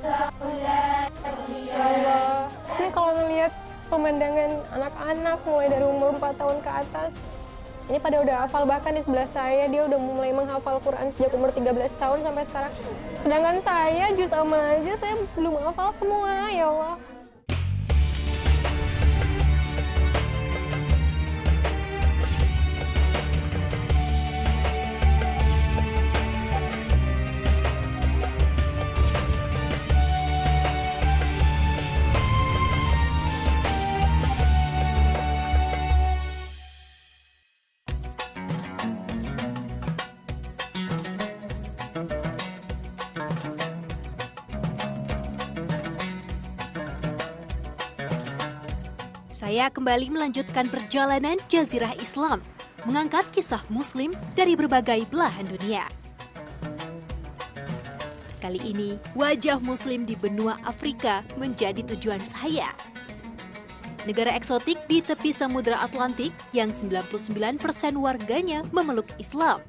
Ya Allah, ini kalau melihat pemandangan anak-anak mulai dari umur 4 tahun ke atas, ini pada udah hafal, bahkan di sebelah saya dia udah mulai menghafal Quran sejak umur 13 tahun sampai sekarang. Sedangkan saya juz amma aja saya belum hafal semua, ya Allah. Saya kembali melanjutkan perjalanan Jazirah Islam, mengangkat kisah Muslim dari berbagai belahan dunia. Kali ini, wajah Muslim di benua Afrika menjadi tujuan saya. Negara eksotik di tepi Samudra Atlantik yang 99% warganya memeluk Islam,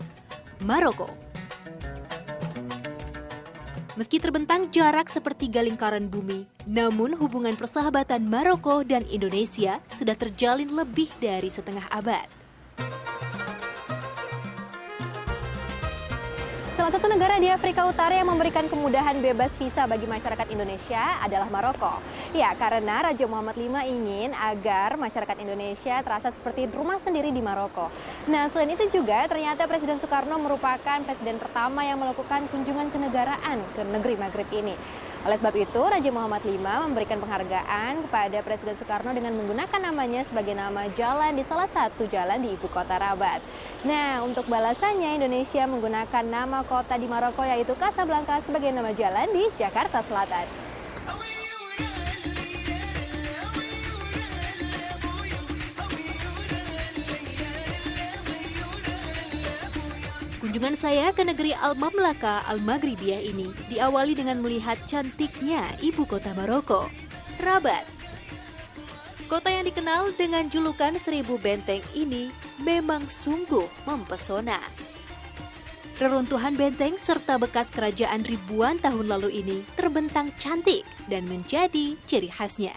Maroko. Meski terbentang jarak sepertiga lingkaran bumi, namun hubungan persahabatan Maroko dan Indonesia sudah terjalin lebih dari setengah abad. Salah satu negara di Afrika Utara yang memberikan kemudahan bebas visa bagi masyarakat Indonesia adalah Maroko. Ya, karena Raja Muhammad V ingin agar masyarakat Indonesia terasa seperti rumah sendiri di Maroko. Nah, selain itu juga ternyata Presiden Soekarno merupakan presiden pertama yang melakukan kunjungan kenegaraan ke negeri Maghrib ini. Oleh sebab itu, Raja Muhammad V memberikan penghargaan kepada Presiden Soekarno dengan menggunakan namanya sebagai nama jalan di salah satu jalan di ibu kota Rabat. Nah, untuk balasannya Indonesia menggunakan nama kota di Maroko yaitu Casablanca sebagai nama jalan di Jakarta Selatan. Kunjungan saya ke negeri Al-Mamlaka Al-Maghribiyah ini diawali dengan melihat cantiknya ibu kota Maroko, Rabat. Kota yang dikenal dengan julukan 1000 benteng ini memang sungguh mempesona. Reruntuhan benteng serta bekas kerajaan ribuan tahun lalu ini terbentang cantik dan menjadi ciri khasnya.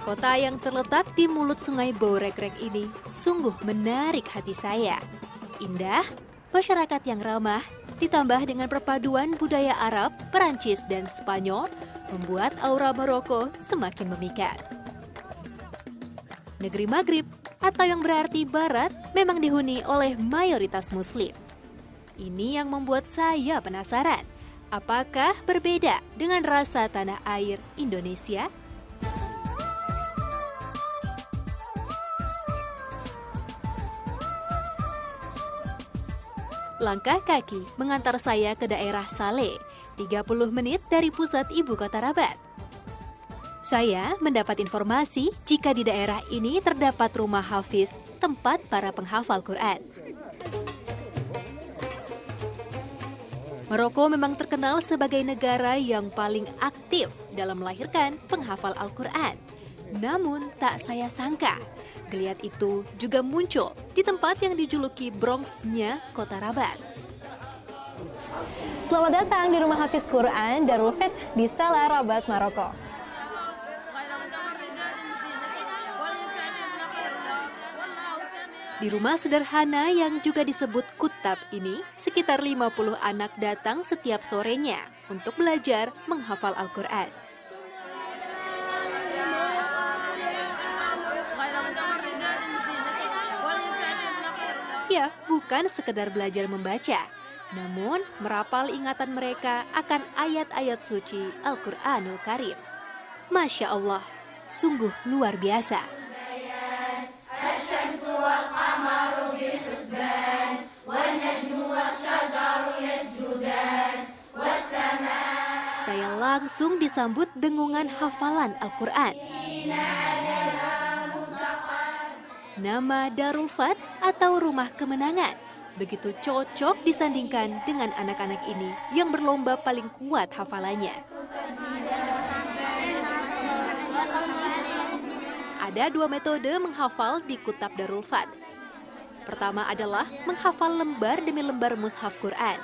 Kota yang terletak di mulut sungai Bourekrek ini sungguh menarik hati saya. Indah, masyarakat yang ramah, ditambah dengan perpaduan budaya Arab, Perancis, dan Spanyol, membuat aura Maroko semakin memikat. Negeri Maghrib, atau yang berarti barat, memang dihuni oleh mayoritas Muslim. Ini yang membuat saya penasaran, apakah berbeda dengan rasa tanah air Indonesia? Langkah kaki mengantar saya ke daerah Saleh, 30 menit dari pusat ibu kota Rabat. Saya mendapat informasi jika di daerah ini terdapat rumah hafiz, tempat para penghafal Quran. Maroko memang terkenal sebagai negara yang paling aktif dalam melahirkan penghafal Al-Quran. Namun tak saya sangka, geliat itu juga muncul di tempat yang dijuluki Bronx-nya kota Rabat. Selamat datang di Rumah Hafiz Quran Darul Feth di Salah, Rabat, Maroko. Di rumah sederhana yang juga disebut kutab ini, sekitar 50 anak datang setiap sorenya untuk belajar menghafal Al-Quran. Ya, bukan sekedar belajar membaca, namun merapal ingatan mereka akan ayat-ayat suci Al-Quranul Karim. Masya Allah, sungguh luar biasa. Saya langsung disambut dengungan hafalan Al-Quran. Nama Darul Feth atau Rumah Kemenangan begitu cocok disandingkan dengan anak-anak ini yang berlomba paling kuat hafalannya. Ada 2 metode menghafal di Kutab Darul Feth. Pertama adalah menghafal lembar demi lembar mushaf Quran.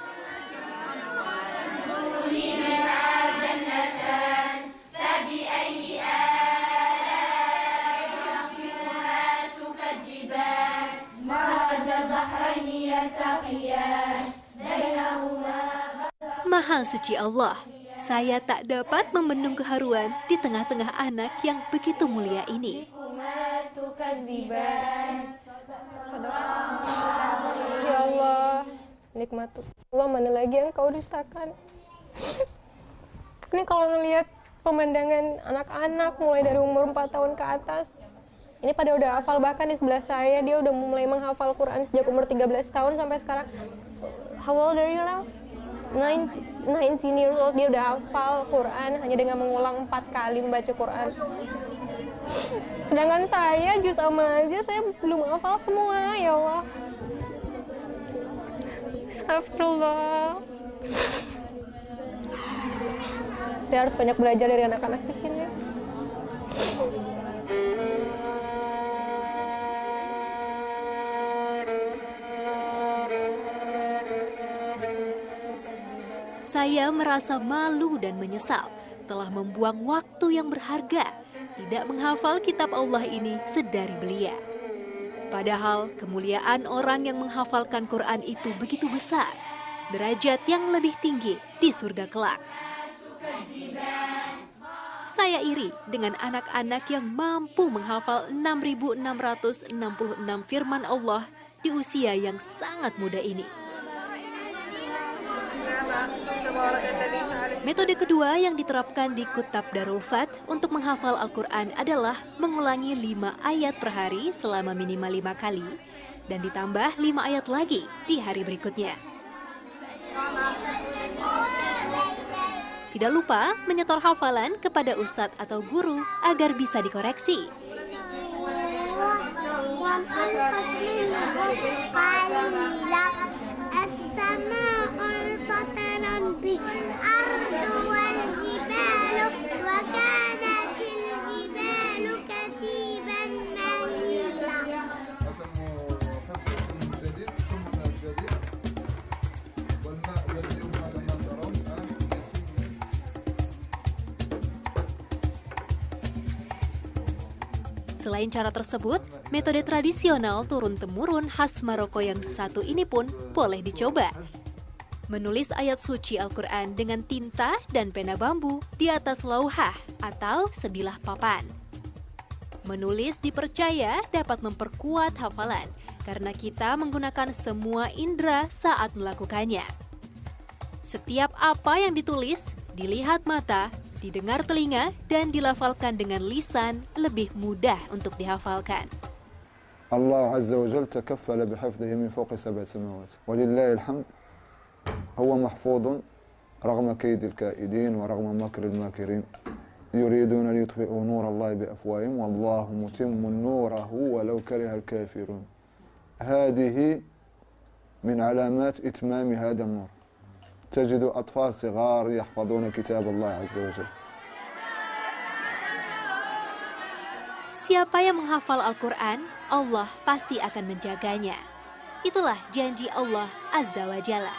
Maha suci Allah, saya tak dapat membendung keharuan di tengah-tengah anak yang begitu mulia ini. Ya Allah, nikmat Allah mana lagi yang kau dustakan. Ini kalau ngelihat pemandangan anak-anak mulai dari umur 4 tahun ke atas, ini pada udah hafal, bahkan di sebelah saya dia udah mulai menghafal Quran sejak umur 13 tahun sampai sekarang. How old are you now? 19 years old, dia udah hafal Quran hanya dengan mengulang 4 kali membaca Quran. Sedangkan saya juz amma aja saya belum hafal semua, ya Allah. Astagfirullah. Saya harus banyak belajar dari anak-anak di sini. Saya merasa malu dan menyesal telah membuang waktu yang berharga tidak menghafal kitab Allah ini sedari belia. Padahal kemuliaan orang yang menghafalkan Quran itu begitu besar, derajat yang lebih tinggi di surga kelak. Saya iri dengan anak-anak yang mampu menghafal 6.666 firman Allah di usia yang sangat muda ini. Metode kedua yang diterapkan di Kutab Darul Fath untuk menghafal Al-Quran adalah mengulangi 5 ayat per hari selama minimal 5 kali dan ditambah 5 ayat lagi di hari berikutnya. Tidak lupa menyetor hafalan kepada ustadz atau guru agar bisa dikoreksi. Selain cara tersebut, metode tradisional turun-temurun khas Maroko yang satu ini pun boleh dicoba. Menulis ayat suci Al-Quran dengan tinta dan pena bambu di atas lauhah atau sebilah papan. Menulis dipercaya dapat memperkuat hafalan karena kita menggunakan semua indera saat melakukannya. Setiap apa yang ditulis, dilihat mata, didengar telinga, dan dilafalkan dengan lisan lebih mudah untuk dihafalkan. Allah Azza wa Jalla takaffala bihifdhihi min fawqi 7 samawat. Walillahi alhamd. Huwa mahfudun raghma kayd al-kaidin wa raghma makr al-makirin. Yuriduna liyutfi'u nur Allah bi afwahihim wallahu mutimmu nurahu walau kariha al-kafirun. Hadhihi min alamat itmam hadha an-nur. تجد أطفال صغار يحفظون كتاب الله عز وجل. Siapa yang menghafal Al-Quran, Allah pasti akan menjaganya. Itulah janji Allah Azza wa Jalla.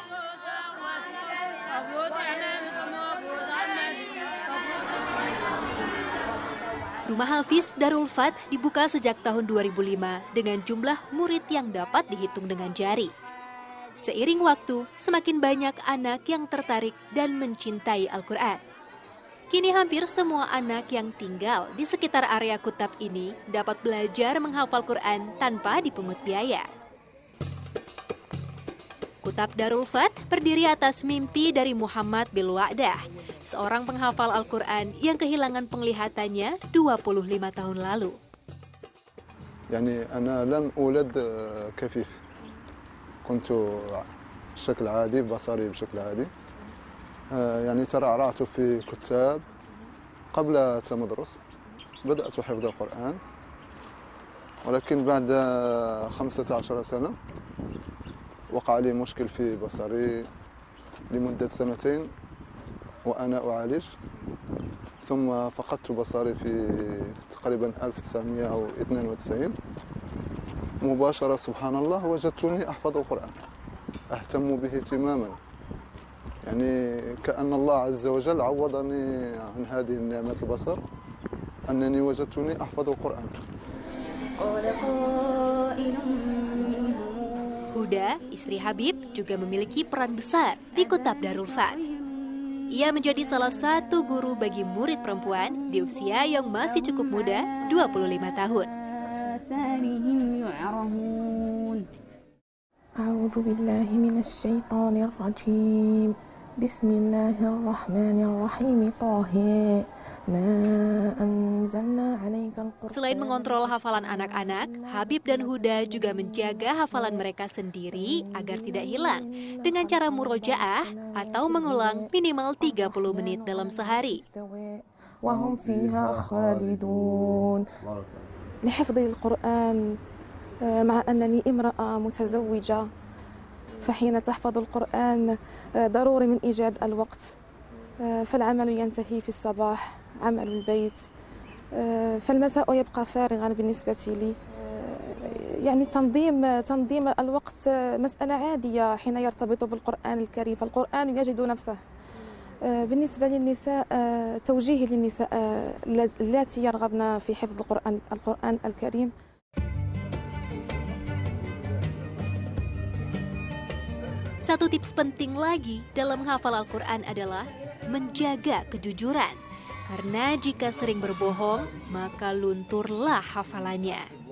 Rumah Hafiz Darul Fath dibuka sejak tahun 2005 dengan jumlah murid yang dapat dihitung dengan jari. Seiring waktu, semakin banyak anak yang tertarik dan mencintai Al-Quran. Kini hampir semua anak yang tinggal di sekitar area kutab ini dapat belajar menghafal Quran tanpa dipungut biaya. Kutab Darul Fath berdiri atas mimpi dari Muhammad bin Wa'dah, seorang penghafal Al-Quran yang kehilangan penglihatannya 25 tahun lalu. يعني أنا لم أولد كفيف. كنت بشكل عادي بصري بشكل عادي يعني ترعرعت في كتاب قبل تمدرس بدأت حفظ القرآن ولكن بعد 15 سنة وقع لي مشكل في بصري لمدة 2 سنين وأنا أعالج ثم فقدت بصري في تقريبا 1992 مباشرة سبحان الله وجدتني أحفظ القرآن أهتم به اهتماما، يعني كأن الله عز وجل عوضني عن هذه النعمة البصر أنني وجدتني أحفظ القرآن. Huda, istri Habib, juga memiliki peran besar di Kutab Darul Fath. Ia menjadi salah satu guru bagi murid perempuan di usia yang masih cukup muda, 25 tahun. أعوذ بالله من الشيطان الرجيم بسم الله الرحمن الرحيم طه ما أنزلنا عليك القرآن. Selain mengontrol hafalan anak-anak, Habib dan Huda juga menjaga hafalan mereka sendiri agar tidak hilang dengan cara murojaah atau mengulang minimal 30 menit dalam sehari. وهم فيها خالدون لحفظ القرآن مع أنني امرأة متزوجة فحين تحفظ القرآن ضروري من إيجاد الوقت فالعمل ينتهي في الصباح عمل البيت فالمساء يبقى فارغا بالنسبة لي يعني تنظيم الوقت مسألة عادية حين يرتبط بالقرآن الكريم فالقرآن يجد نفسه بالنسبة للنساء توجيه للنساء اللاتي يرغبن في حفظ القرآن الكريم. Satu tips penting lagi dalam menghafal Al-Quran adalah menjaga kejujuran. Karena jika sering berbohong, maka lunturlah hafalannya.